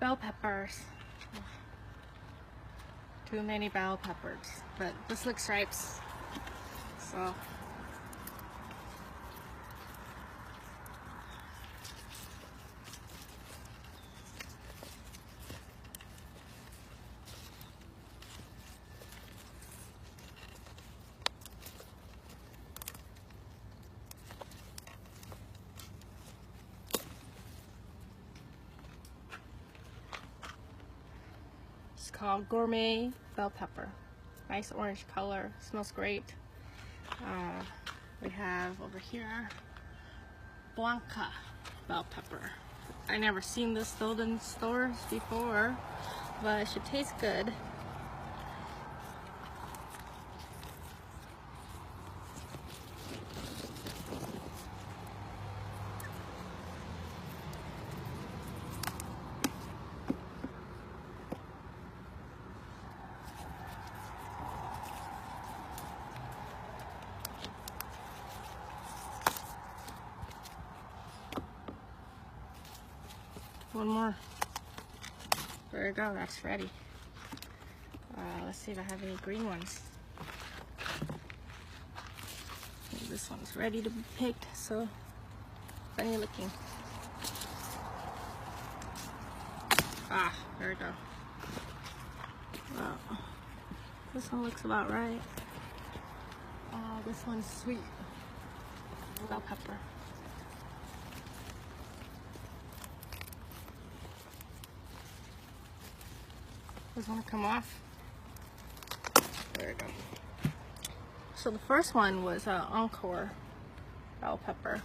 bell peppers. Too many bell peppers, but this looks stripes. So it's called Gourmet Bell Pepper. Nice orange color, smells great. We have over here Bianca bell pepper. I never seen this sold in stores before, but it should taste good. One more. There you go, that's ready. Let's see if I have any green ones. This one's ready to be picked, so funny looking. Ah, there we go. Well, this one looks about right. This one's sweet bell pepper. Doesn't want to come off. There we go. So the first one was encore bell pepper.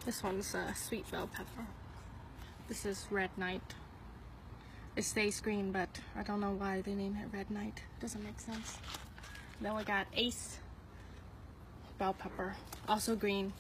This one's sweet bell pepper. This is red night. It stays green, but I don't know why they named it red night. Doesn't make sense. Then we got ace bell pepper, also green.